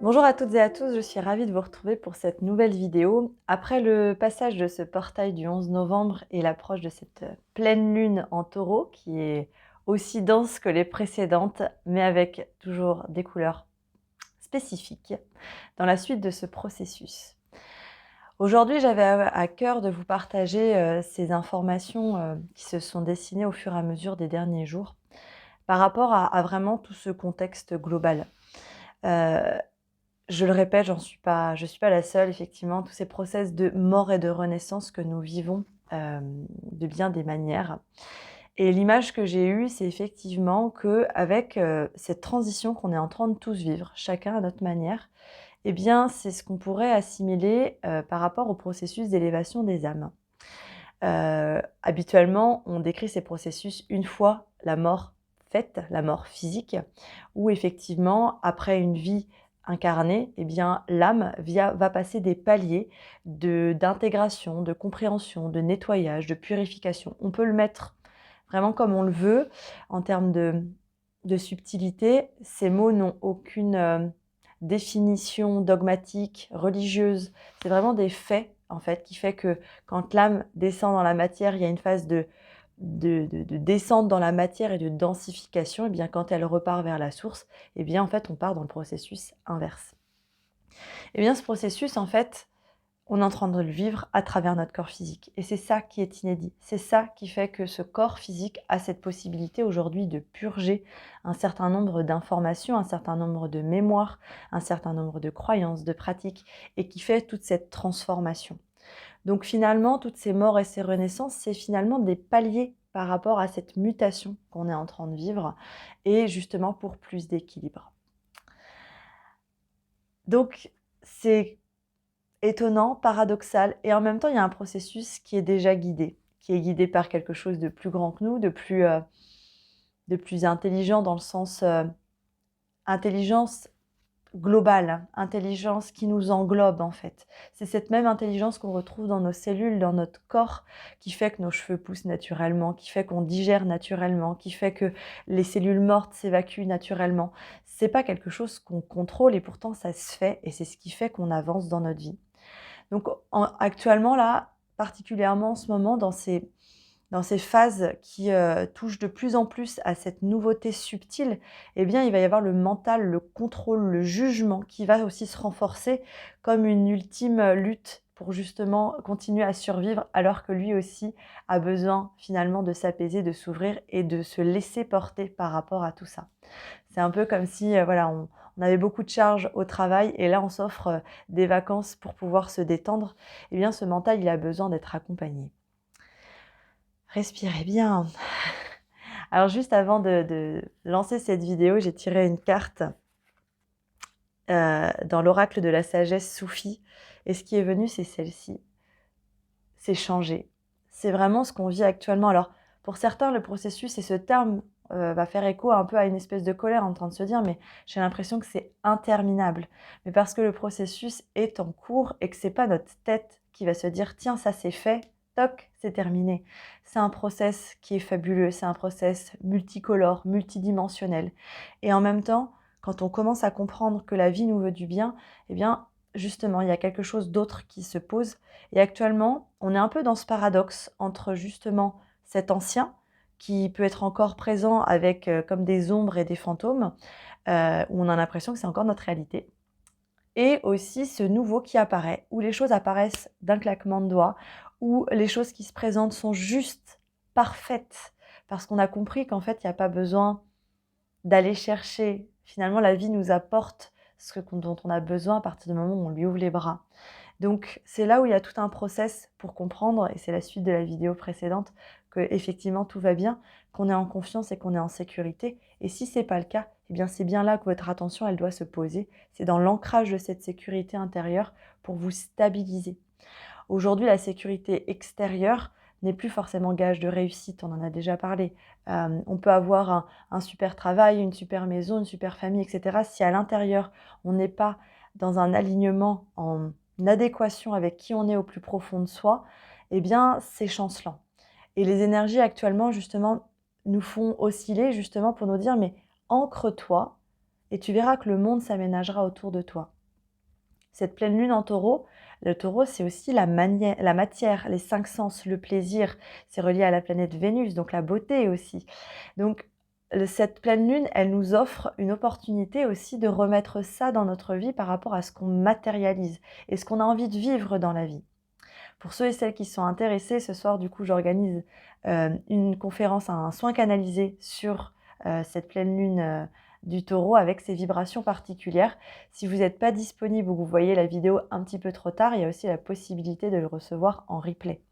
Bonjour à toutes et à tous, je suis ravie de vous retrouver pour cette nouvelle vidéo. Après le passage de ce portail du 11 novembre et l'approche de cette pleine lune en taureau, qui est aussi dense que les précédentes, mais avec toujours des couleurs spécifiques, dans la suite de ce processus. Aujourd'hui, j'avais à cœur de vous partager ces informations qui se sont dessinées au fur et à mesure des derniers jours, par rapport à vraiment tout ce contexte global. Euh, Je le répète, je suis pas la seule, effectivement, tous ces process de mort et de renaissance que nous vivons de bien des manières. Et l'image que j'ai eue, c'est effectivement qu'avec cette transition qu'on est en train de tous vivre, chacun à notre manière, eh bien, c'est ce qu'on pourrait assimiler par rapport au processus d'élévation des âmes. Habituellement, on décrit ces processus une fois la mort faite, la mort physique, où effectivement, après une vie incarnée, eh bien, l'âme va passer des paliers d'intégration, de compréhension, de nettoyage, de purification. On peut le mettre vraiment comme on le veut en termes de subtilité. Ces mots n'ont aucune définition dogmatique, religieuse. C'est vraiment des faits, en fait, qui fait que quand l'âme descend dans la matière, il y a une phase de descente dans la matière et de densification. Et bien, quand elle repart vers la source, et bien, en fait, on part dans le processus inverse. Et bien, ce processus, en fait, on est en train de le vivre à travers notre corps physique. Et c'est ça qui est inédit. C'est ça qui fait que ce corps physique a cette possibilité aujourd'hui de purger un certain nombre d'informations, un certain nombre de mémoires, un certain nombre de croyances, de pratiques, et qui fait toute cette transformation. Donc finalement, toutes ces morts et ces renaissances, c'est finalement des paliers par rapport à cette mutation qu'on est en train de vivre, et justement pour plus d'équilibre. Donc c'est étonnant, paradoxal, et en même temps, il y a un processus qui est déjà guidé, qui est guidé par quelque chose de plus grand que nous, de plus intelligent dans le sens intelligence globale, intelligence qui nous englobe en fait. C'est cette même intelligence qu'on retrouve dans nos cellules, dans notre corps, qui fait que nos cheveux poussent naturellement, qui fait qu'on digère naturellement, qui fait que les cellules mortes s'évacuent naturellement. C'est pas quelque chose qu'on contrôle et pourtant ça se fait et c'est ce qui fait qu'on avance dans notre vie. Donc actuellement, là, particulièrement en ce moment, dans ces phases qui touchent de plus en plus à cette nouveauté subtile, eh bien, il va y avoir le mental, le contrôle, le jugement qui va aussi se renforcer comme une ultime lutte pour justement continuer à survivre alors que lui aussi a besoin finalement de s'apaiser, de s'ouvrir et de se laisser porter par rapport à tout ça. C'est un peu comme si voilà, on avait beaucoup de charges au travail et là on s'offre des vacances pour pouvoir se détendre. Eh bien ce mental, il a besoin d'être accompagné. Respirez bien. Alors juste avant de lancer cette vidéo, j'ai tiré une carte dans l'oracle de la sagesse soufie et ce qui est venu, c'est celle-ci. C'est changer. C'est vraiment ce qu'on vit actuellement. Alors pour certains, le processus et ce terme va faire écho un peu à une espèce de colère en train de se dire mais j'ai l'impression que c'est interminable. Mais parce que le processus est en cours et que c'est pas notre tête qui va se dire tiens ça c'est fait, toc, c'est terminé. C'est un process qui est fabuleux, c'est un process multicolore, multidimensionnel. Et en même temps, quand on commence à comprendre que la vie nous veut du bien, eh bien justement il y a quelque chose d'autre qui se pose. Et actuellement, on est un peu dans ce paradoxe entre justement cet ancien qui peut être encore présent avec comme des ombres et des fantômes, où on a l'impression que c'est encore notre réalité. Et aussi ce nouveau qui apparaît, où les choses apparaissent d'un claquement de doigts, où les choses qui se présentent sont juste parfaites, parce qu'on a compris qu'en fait, il n'y a pas besoin d'aller chercher. Finalement, la vie nous apporte dont on a besoin à partir du moment où on lui ouvre les bras. Donc c'est là où il y a tout un process pour comprendre, et c'est la suite de la vidéo précédente, que effectivement tout va bien, qu'on est en confiance et qu'on est en sécurité. Et si c'est pas le cas, eh bien c'est bien là que votre attention elle doit se poser. C'est dans l'ancrage de cette sécurité intérieure pour vous stabiliser. Aujourd'hui, la sécurité extérieure n'est plus forcément gage de réussite, on en a déjà parlé. On peut avoir un super travail, une super maison, une super famille, etc. Si à l'intérieur, on n'est pas dans un alignement, en adéquation avec qui on est au plus profond de soi, eh bien, c'est chancelant. Et les énergies actuellement, justement, nous font osciller justement pour nous dire, mais ancre-toi et tu verras que le monde s'aménagera autour de toi. Cette pleine lune en taureau, le taureau, c'est aussi la matière, les 5 sens, le plaisir. C'est relié à la planète Vénus, donc la beauté aussi. Donc, cette pleine lune, elle nous offre une opportunité aussi de remettre ça dans notre vie par rapport à ce qu'on matérialise et ce qu'on a envie de vivre dans la vie. Pour ceux et celles qui sont intéressés, ce soir, du coup, j'organise une conférence, un soin canalisé sur cette pleine lune du taureau avec ses vibrations particulières. Si vous n'êtes pas disponible ou que vous voyez la vidéo un petit peu trop tard, il y a aussi la possibilité de le recevoir en replay.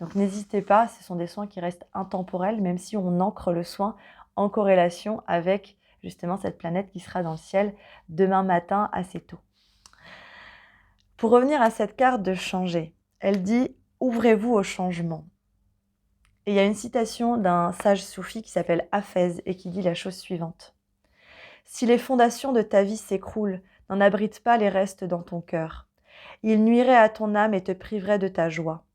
Donc n'hésitez pas, ce sont des soins qui restent intemporels, même si on ancre le soin en corrélation avec justement cette planète qui sera dans le ciel demain matin assez tôt. Pour revenir à cette carte de changer, elle dit « Ouvrez-vous au changement ». Et il y a une citation d'un sage soufi qui s'appelle Hafez et qui dit la chose suivante. « Si les fondations de ta vie s'écroulent, n'en abrite pas les restes dans ton cœur. Ils nuiraient à ton âme et te priveraient de ta joie.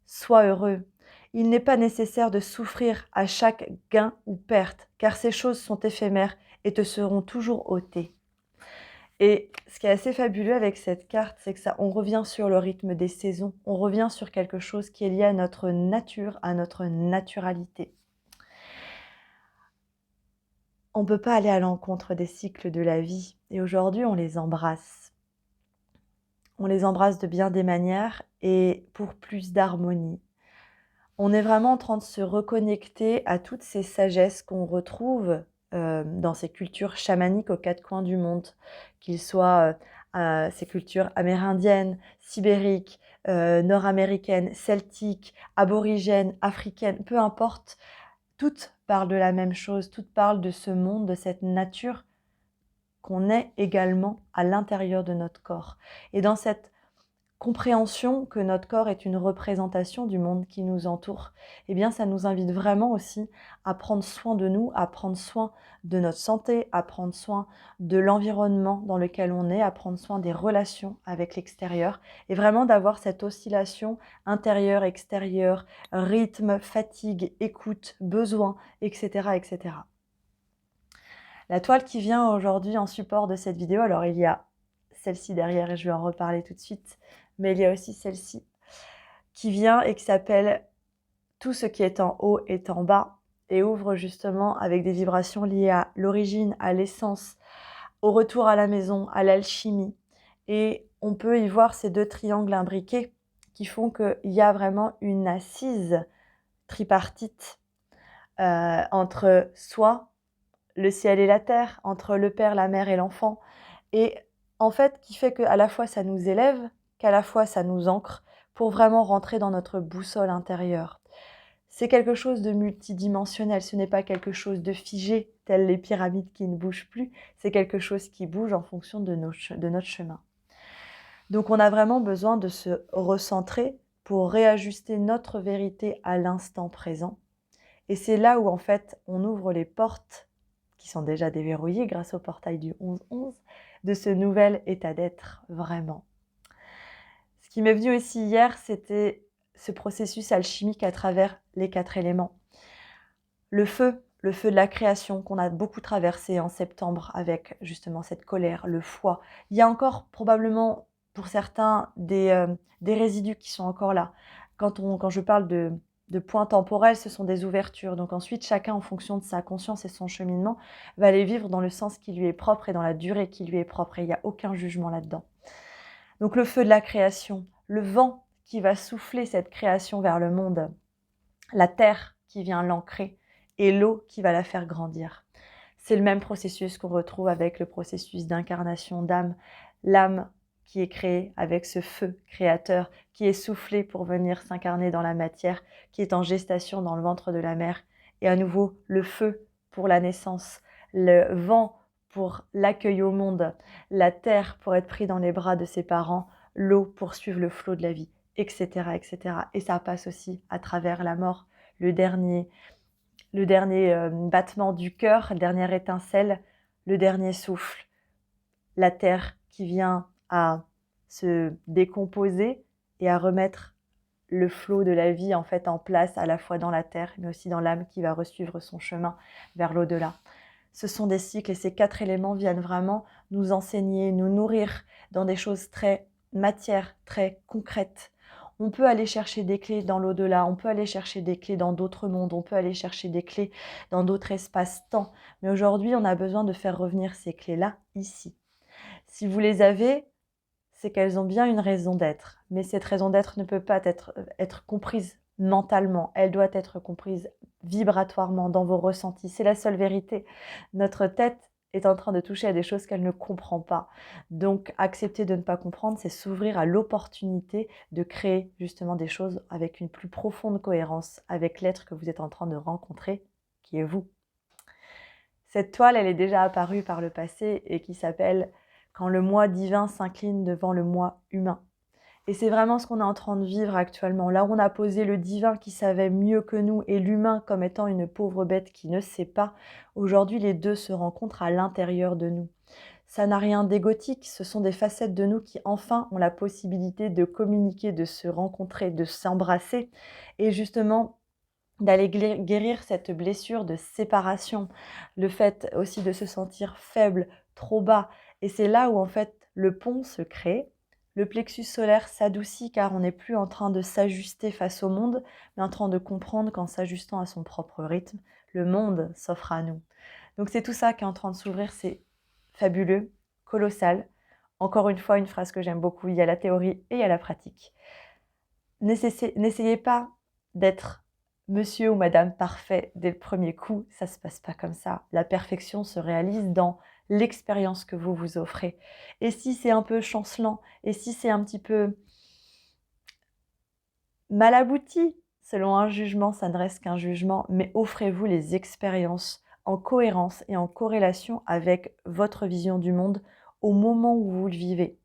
Sois heureux. Il n'est pas nécessaire de souffrir à chaque gain ou perte, car ces choses sont éphémères et te seront toujours ôtées. » Et ce qui est assez fabuleux avec cette carte, c'est que on revient sur le rythme des saisons, on revient sur quelque chose qui est lié à notre nature, à notre naturalité. On ne peut pas aller à l'encontre des cycles de la vie, et aujourd'hui on les embrasse. On les embrasse de bien des manières et pour plus d'harmonie. On est vraiment en train de se reconnecter à toutes ces sagesses qu'on retrouve dans ces cultures chamaniques aux 4 coins du monde, qu'ils soient ces cultures amérindiennes, sibériques, nord-américaines, celtiques, aborigènes, africaines, peu importe, toutes parlent de la même chose, toutes parlent de ce monde, de cette nature qu'on est également à l'intérieur de notre corps. Et dans cette compréhension que notre corps est une représentation du monde qui nous entoure, eh bien ça nous invite vraiment aussi à prendre soin de nous, à prendre soin de notre santé, à prendre soin de l'environnement dans lequel on est, à prendre soin des relations avec l'extérieur et vraiment d'avoir cette oscillation intérieure-extérieure, rythme, fatigue, écoute, besoin, etc., etc. La toile qui vient aujourd'hui en support de cette vidéo, alors il y a celle-ci derrière et je vais en reparler tout de suite, mais il y a aussi celle-ci qui vient et qui s'appelle « Tout ce qui est en haut est en bas » et ouvre justement avec des vibrations liées à l'origine, à l'essence, au retour à la maison, à l'alchimie. Et on peut y voir ces 2 triangles imbriqués qui font qu'il y a vraiment une assise tripartite entre soi, le ciel et la terre, entre le père, la mère et l'enfant. Et en fait, qui fait qu'à la fois ça nous élève, qu'à la fois ça nous ancre pour vraiment rentrer dans notre boussole intérieure. C'est quelque chose de multidimensionnel, ce n'est pas quelque chose de figé, tel les pyramides qui ne bougent plus, c'est quelque chose qui bouge en fonction de notre chemin. Donc on a vraiment besoin de se recentrer pour réajuster notre vérité à l'instant présent. Et c'est là où en fait on ouvre les portes qui sont déjà déverrouillées grâce au portail du 11-11, de ce nouvel état d'être vraiment. Ce qui m'est venu aussi hier, c'était ce processus alchimique à travers les 4 éléments. Le feu de la création qu'on a beaucoup traversé en septembre avec justement cette colère, le foie. Il y a encore probablement pour certains des résidus qui sont encore là. Quand je parle de points temporels, ce sont des ouvertures. Donc ensuite, chacun, en fonction de sa conscience et son cheminement, va les vivre dans le sens qui lui est propre et dans la durée qui lui est propre. Et il n'y a aucun jugement là-dedans. Donc le feu de la création, le vent qui va souffler cette création vers le monde, la terre qui vient l'ancrer et l'eau qui va la faire grandir. C'est le même processus qu'on retrouve avec le processus d'incarnation d'âme, l'âme qui est créée avec ce feu créateur qui est soufflé pour venir s'incarner dans la matière, qui est en gestation dans le ventre de la mère. Et à nouveau, le feu pour la naissance, le vent pour l'accueil au monde, la terre pour être pris dans les bras de ses parents, l'eau pour suivre le flot de la vie, etc., etc. Et ça passe aussi à travers la mort, le dernier battement du cœur, la dernière étincelle, le dernier souffle, la terre qui vient à se décomposer et à remettre le flot de la vie en fait en place à la fois dans la terre mais aussi dans l'âme qui va resuivre son chemin vers l'au-delà. Ce sont des cycles et ces 4 éléments viennent vraiment nous enseigner, nous nourrir dans des choses très matière très concrète. On peut aller chercher des clés dans l'au-delà, on peut aller chercher des clés dans d'autres mondes, on peut aller chercher des clés dans d'autres espaces-temps. Mais aujourd'hui, on a besoin de faire revenir ces clés-là ici. Si vous les avez, c'est qu'elles ont bien une raison d'être. Mais cette raison d'être ne peut pas être comprise mentalement. Elle doit être comprise vibratoirement dans vos ressentis. C'est la seule vérité. Notre tête est en train de toucher à des choses qu'elle ne comprend pas. Donc, accepter de ne pas comprendre, c'est s'ouvrir à l'opportunité de créer justement des choses avec une plus profonde cohérence avec l'être que vous êtes en train de rencontrer, qui est vous. Cette toile, elle est déjà apparue par le passé et qui s'appelle « Quand le moi divin s'incline devant le moi humain ». Et c'est vraiment ce qu'on est en train de vivre actuellement. Là où on a posé le divin qui savait mieux que nous et l'humain comme étant une pauvre bête qui ne sait pas, aujourd'hui les deux se rencontrent à l'intérieur de nous. Ça n'a rien d'égotique, ce sont des facettes de nous qui enfin ont la possibilité de communiquer, de se rencontrer, de s'embrasser et justement d'aller guérir cette blessure de séparation, le fait aussi de se sentir faible, trop bas. Et c'est là où en fait le pont se crée, le plexus solaire s'adoucit car on n'est plus en train de s'ajuster face au monde, mais en train de comprendre qu'en s'ajustant à son propre rythme, le monde s'offre à nous. Donc c'est tout ça qui est en train de s'ouvrir, c'est fabuleux, colossal. Encore une fois, une phrase que j'aime beaucoup, il y a la théorie et il y a la pratique. N'essayez pas d'être monsieur ou madame parfait dès le premier coup, ça se passe pas comme ça. La perfection se réalise dans l'expérience que vous vous offrez. Et si c'est un peu chancelant, et si c'est un petit peu mal abouti, selon un jugement, ça ne reste qu'un jugement, mais offrez-vous les expériences en cohérence et en corrélation avec votre vision du monde au moment où vous le vivez.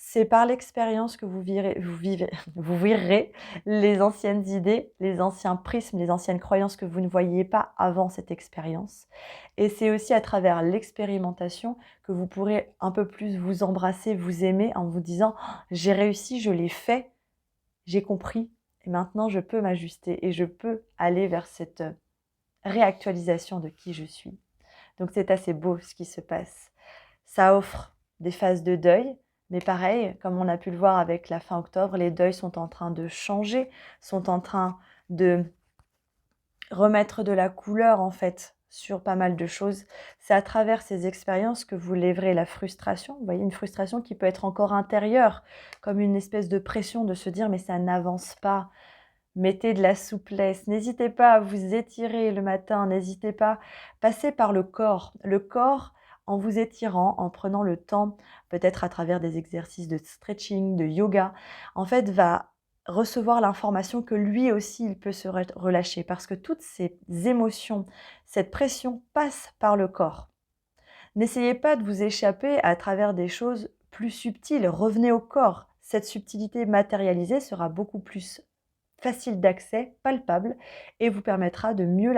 C'est par l'expérience que vous verrez les anciennes idées, les anciens prismes, les anciennes croyances que vous ne voyiez pas avant cette expérience. Et c'est aussi à travers l'expérimentation que vous pourrez un peu plus vous embrasser, vous aimer en vous disant « j'ai réussi, je l'ai fait, j'ai compris et maintenant je peux m'ajuster et je peux aller vers cette réactualisation de qui je suis ». Donc c'est assez beau ce qui se passe. Ça offre des phases de deuil, mais pareil, comme on a pu le voir avec la fin octobre, les deuils sont en train de changer, sont en train de remettre de la couleur en fait sur pas mal de choses. C'est à travers ces expériences que vous lèverez la frustration. Vous voyez, une frustration qui peut être encore intérieure, comme une espèce de pression de se dire mais ça n'avance pas. Mettez de la souplesse, n'hésitez pas à vous étirer le matin, n'hésitez pas, passez par le corps. Le corps, en vous étirant, en prenant le temps, peut-être à travers des exercices de stretching, de yoga, en fait, va recevoir l'information que lui aussi, il peut se relâcher parce que toutes ces émotions, cette pression passe par le corps. N'essayez pas de vous échapper à travers des choses plus subtiles, revenez au corps. Cette subtilité matérialisée sera beaucoup plus facile d'accès, palpable, et vous permettra de mieux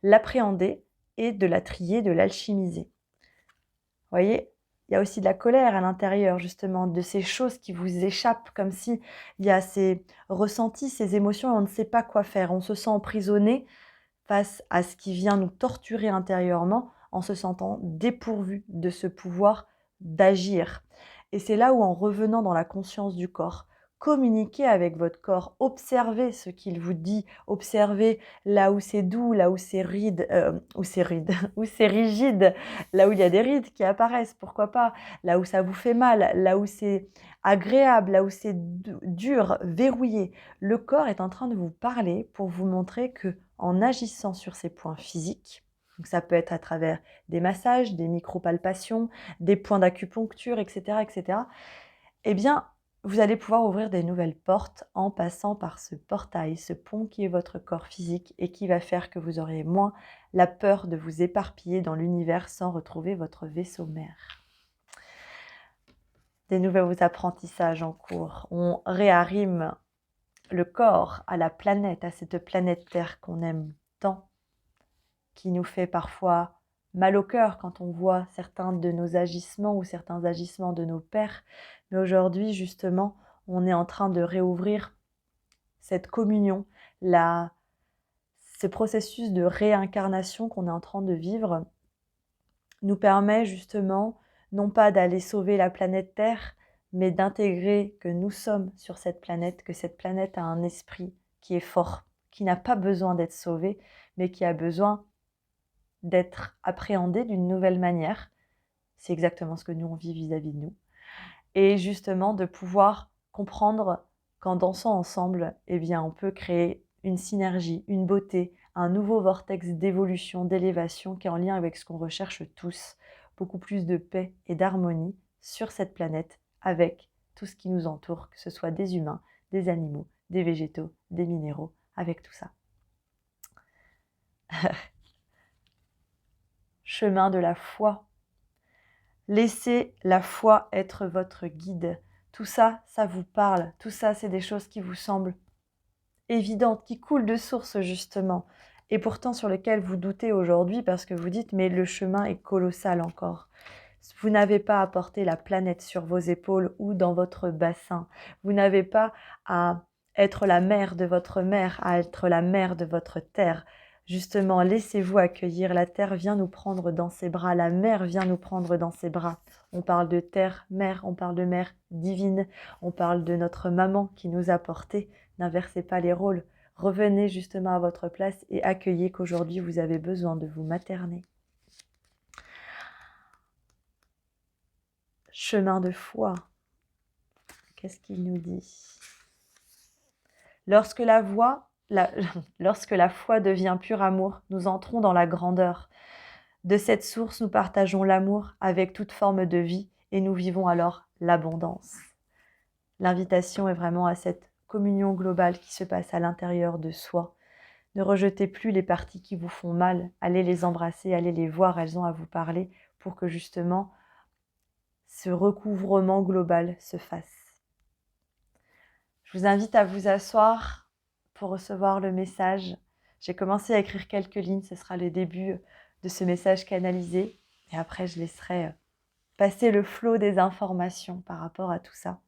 l'appréhender et de la trier, de l'alchimiser. Vous voyez, il y a aussi de la colère à l'intérieur, justement, de ces choses qui vous échappent, comme si il y a ces ressentis, ces émotions, et on ne sait pas quoi faire. On se sent emprisonné face à ce qui vient nous torturer intérieurement, en se sentant dépourvu de ce pouvoir d'agir. Et c'est là où, en revenant dans la conscience du corps, communiquez avec votre corps, observez ce qu'il vous dit, observez là où c'est doux, là où c'est où c'est rigide, là où il y a des rides qui apparaissent, pourquoi pas, là où ça vous fait mal, là où c'est agréable, là où c'est dur, verrouillé. Le corps est en train de vous parler pour vous montrer que en agissant sur ces points physiques, donc ça peut être à travers des massages, des micro-palpations, des points d'acupuncture, etc., eh bien, vous allez pouvoir ouvrir des nouvelles portes en passant par ce portail, ce pont qui est votre corps physique et qui va faire que vous aurez moins la peur de vous éparpiller dans l'univers sans retrouver votre vaisseau mère. Des nouveaux apprentissages en cours. On réarrime le corps à la planète, à cette planète Terre qu'on aime tant, qui nous fait parfois mal au cœur quand on voit certains de nos agissements ou certains agissements de nos pères. Mais aujourd'hui, justement, on est en train de réouvrir cette communion, ce processus de réincarnation qu'on est en train de vivre nous permet justement, non pas d'aller sauver la planète Terre, mais d'intégrer que nous sommes sur cette planète, que cette planète a un esprit qui est fort, qui n'a pas besoin d'être sauvé, mais qui a besoin d'être appréhendé d'une nouvelle manière. C'est exactement ce que nous on vit vis-à-vis de nous. Et justement de pouvoir comprendre qu'en dansant ensemble, eh bien, on peut créer une synergie, une beauté, un nouveau vortex d'évolution, d'élévation qui est en lien avec ce qu'on recherche tous, beaucoup plus de paix et d'harmonie sur cette planète avec tout ce qui nous entoure, que ce soit des humains, des animaux, des végétaux, des minéraux, avec tout ça. Chemin de la foi. Laissez la foi être votre guide. Tout ça, ça vous parle. Tout ça, c'est des choses qui vous semblent évidentes, qui coulent de source justement. Et pourtant sur lesquelles vous doutez aujourd'hui parce que vous dites mais le chemin est colossal encore. Vous n'avez pas à porter la planète sur vos épaules ou dans votre bassin. Vous n'avez pas à être la mère de votre mère, à être la mère de votre terre. Justement, laissez-vous accueillir. La terre vient nous prendre dans ses bras. La mer vient nous prendre dans ses bras. On parle de terre, mère, on parle de mère divine. On parle de notre maman qui nous a portés. N'inversez pas les rôles. Revenez justement à votre place et accueillez qu'aujourd'hui vous avez besoin de vous materner. Chemin de foi. Qu'est-ce qu'il nous dit? Lorsque la foi devient pur amour, nous entrons dans la grandeur. De cette source, nous partageons l'amour avec toute forme de vie et nous vivons alors l'abondance. L'invitation est vraiment à cette communion globale qui se passe à l'intérieur de soi. Ne rejetez plus les parties qui vous font mal, allez les embrasser, allez les voir, elles ont à vous parler pour que justement ce recouvrement global se fasse. Je vous invite à vous asseoir pour recevoir le message. J'ai commencé à écrire quelques lignes, ce sera le début de ce message canalisé. Et après, je laisserai passer le flot des informations par rapport à tout ça.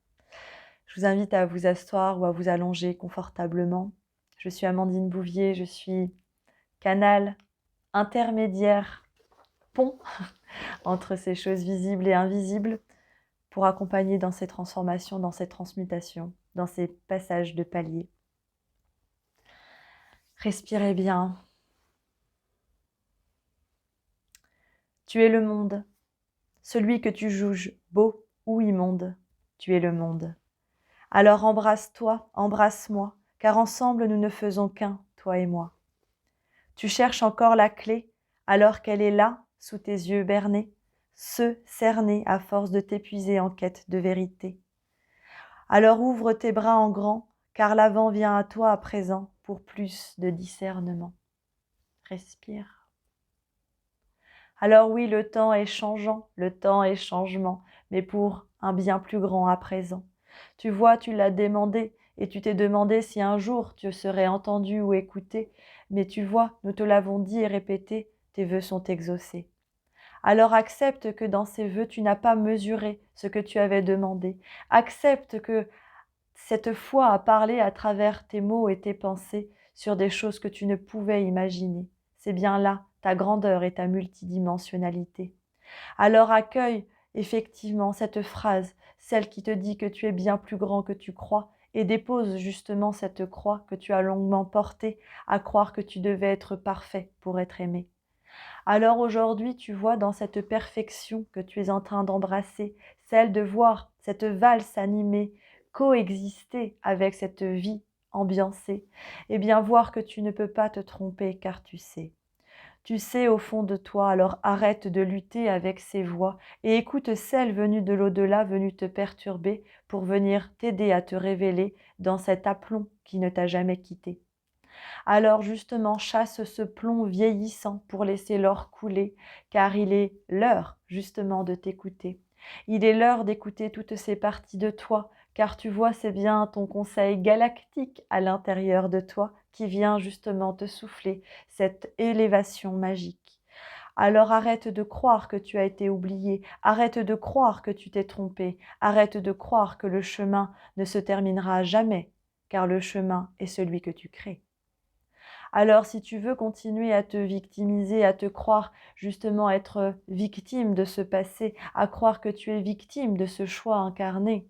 Je vous invite à vous asseoir ou à vous allonger confortablement. Je suis Amandine Bouvier, je suis canal intermédiaire, pont entre ces choses visibles et invisibles pour accompagner dans ces transformations, dans ces transmutations, dans ces passages de paliers. Respirez bien. Tu es le monde, celui que tu juges beau ou immonde, tu es le monde. Alors embrasse-toi, embrasse-moi, car ensemble nous ne faisons qu'un, toi et moi. Tu cherches encore la clé, alors qu'elle est là, sous tes yeux bernés, ceux cernés à force de t'épuiser en quête de vérité. Alors ouvre tes bras en grand, car l'avant vient à toi à présent pour plus de discernement. Respire. Alors oui, le temps est changeant, le temps est changement, mais pour un bien plus grand à présent. Tu vois, tu l'as demandé, et tu t'es demandé si un jour tu serais entendu ou écouté, mais tu vois, nous te l'avons dit et répété, tes vœux sont exaucés. Alors accepte que dans ces vœux, tu n'as pas mesuré ce que tu avais demandé. Accepte que cette foi a parlé à travers tes mots et tes pensées sur des choses que tu ne pouvais imaginer. C'est bien là ta grandeur et ta multidimensionnalité. Alors accueille effectivement cette phrase, celle qui te dit que tu es bien plus grand que tu crois, et dépose justement cette croix que tu as longuement portée à croire que tu devais être parfait pour être aimé. Alors aujourd'hui, tu vois dans cette perfection que tu es en train d'embrasser, celle de voir cette valse animée coexister avec cette vie ambiancée, et bien voir que tu ne peux pas te tromper car tu sais. Tu sais au fond de toi, alors arrête de lutter avec ces voix et écoute celles venues de l'au-delà, venues te perturber pour venir t'aider à te révéler dans cet aplomb qui ne t'a jamais quitté. Alors justement, chasse ce plomb vieillissant pour laisser l'or couler, car il est l'heure justement de t'écouter. Il est l'heure d'écouter toutes ces parties de toi, car tu vois, c'est bien ton conseil galactique à l'intérieur de toi qui vient justement te souffler cette élévation magique. Alors arrête de croire que tu as été oublié, arrête de croire que tu t'es trompé, arrête de croire que le chemin ne se terminera jamais, car le chemin est celui que tu crées. Alors si tu veux continuer à te victimiser, à te croire justement être victime de ce passé, à croire que tu es victime de ce choix incarné,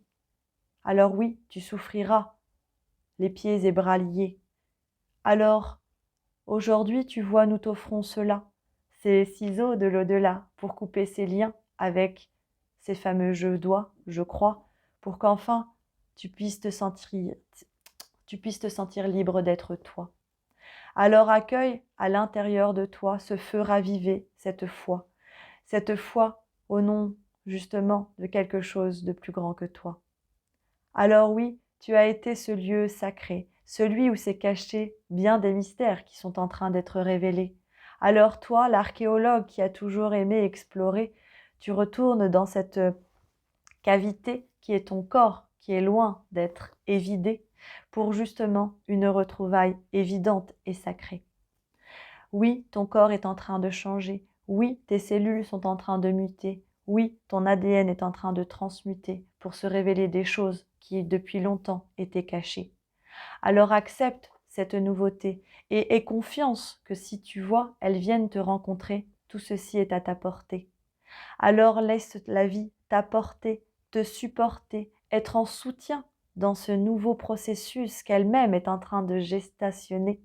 Alors oui, tu souffriras, les pieds et bras liés. Alors, aujourd'hui, tu vois, nous t'offrons cela, ces ciseaux de l'au-delà, pour couper ces liens avec ces fameux je dois, je crois, pour qu'enfin tu puisses te sentir libre d'être toi. Alors accueille à l'intérieur de toi ce feu ravivé, cette foi au nom justement de quelque chose de plus grand que toi. Alors oui, tu as été ce lieu sacré, celui où s'est caché bien des mystères qui sont en train d'être révélés. Alors toi, l'archéologue qui a toujours aimé explorer, tu retournes dans cette cavité qui est ton corps, qui est loin d'être évidé, pour justement une retrouvaille évidente et sacrée. Oui, ton corps est en train de changer. Oui, tes cellules sont en train de muter. Oui, ton ADN est en train de transmuter pour se révéler des choses qui depuis longtemps étaient cachées. Alors accepte cette nouveauté et aie confiance que si tu vois, elles viennent te rencontrer, tout ceci est à ta portée. Alors laisse la vie t'apporter, te supporter, être en soutien dans ce nouveau processus qu'elle-même est en train de gestationner.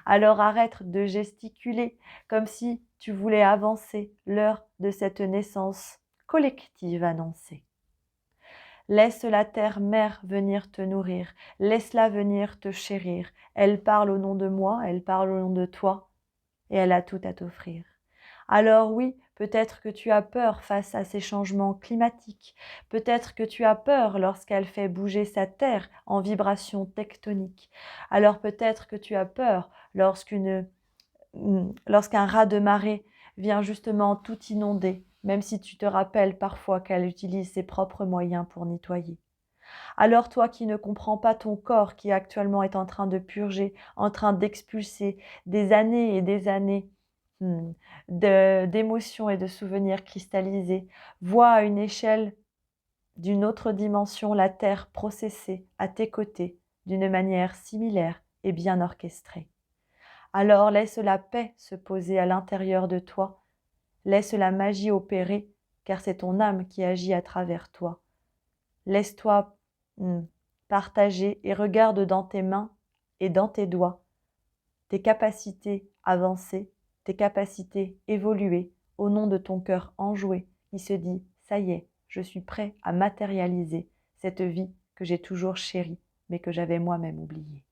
Alors arrête de gesticuler comme si tu voulais avancer l'heure de cette naissance collective annoncée. Laisse la terre-mère venir te nourrir, laisse-la venir te chérir. Elle parle au nom de moi, elle parle au nom de toi, et elle a tout à t'offrir. Alors oui, peut-être que tu as peur face à ces changements climatiques, peut-être que tu as peur lorsqu'elle fait bouger sa terre en vibration tectonique. Alors peut-être que tu as peur lorsqu'un raz de marée vient justement tout inonder, même si tu te rappelles parfois qu'elle utilise ses propres moyens pour nettoyer. Alors toi qui ne comprends pas ton corps qui actuellement est en train de purger, en train d'expulser des années et des années d'émotions et de souvenirs cristallisés, vois à une échelle d'une autre dimension la Terre processée à tes côtés d'une manière similaire et bien orchestrée. Alors laisse la paix se poser à l'intérieur de toi, laisse la magie opérer, car c'est ton âme qui agit à travers toi. Laisse-toi partager et regarde dans tes mains et dans tes doigts tes capacités avancées, tes capacités évoluer au nom de ton cœur enjoué qui se dit « ça y est, je suis prêt à matérialiser cette vie que j'ai toujours chérie mais que j'avais moi-même oubliée. »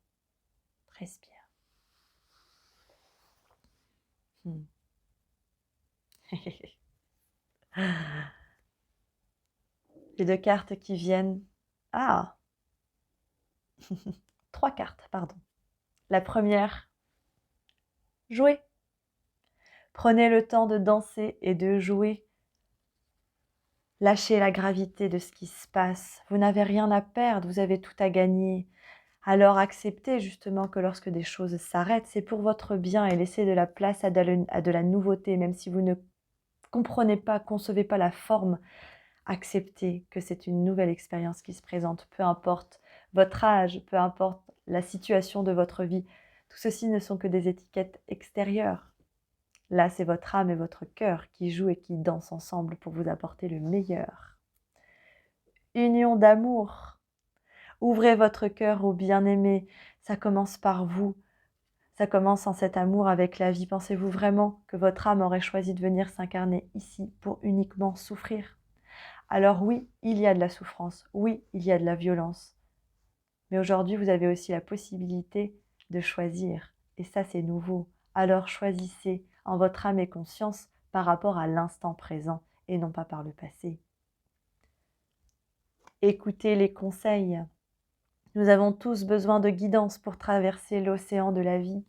Respire. Les deux cartes qui viennent. Ah, 3 cartes, pardon. La première, jouer. Prenez le temps de danser et de jouer. Lâchez la gravité de ce qui se passe. Vous n'avez rien à perdre, vous avez tout à gagner. Alors acceptez justement que lorsque des choses s'arrêtent, c'est pour votre bien et laissez de la place à de la nouveauté, même si vous ne comprenez pas, concevez pas la forme. Acceptez que c'est une nouvelle expérience qui se présente, peu importe votre âge, peu importe la situation de votre vie. Tout ceci ne sont que des étiquettes extérieures. Là, c'est votre âme et votre cœur qui jouent et qui dansent ensemble pour vous apporter le meilleur. Union d'amour. Ouvrez votre cœur au bien-aimé. Ça commence par vous. Ça commence en cet amour avec la vie. Pensez-vous vraiment que votre âme aurait choisi de venir s'incarner ici pour uniquement souffrir? Alors oui, il y a de la souffrance. Oui, il y a de la violence. Mais aujourd'hui, vous avez aussi la possibilité de choisir. Et ça, c'est nouveau. Alors choisissez en votre âme et conscience par rapport à l'instant présent et non pas par le passé. Écoutez les conseils. Nous avons tous besoin de guidance pour traverser l'océan de la vie.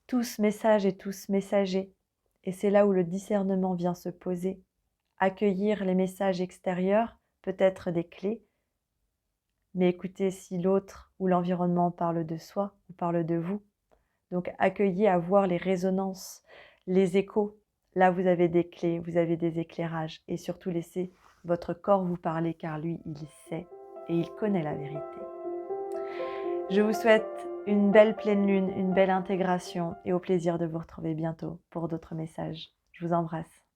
Tous messages et tous messagers. Et c'est là où le discernement vient se poser. Accueillir les messages extérieurs peut être des clés, mais écoutez si l'autre ou l'environnement parle de soi ou parle de vous. Donc accueillez à voir les résonances, les échos. Là, vous avez des clés, vous avez des éclairages. Et surtout, laissez votre corps vous parler car lui, il sait et il connaît la vérité. Je vous souhaite une belle pleine lune, une belle intégration et au plaisir de vous retrouver bientôt pour d'autres messages. Je vous embrasse.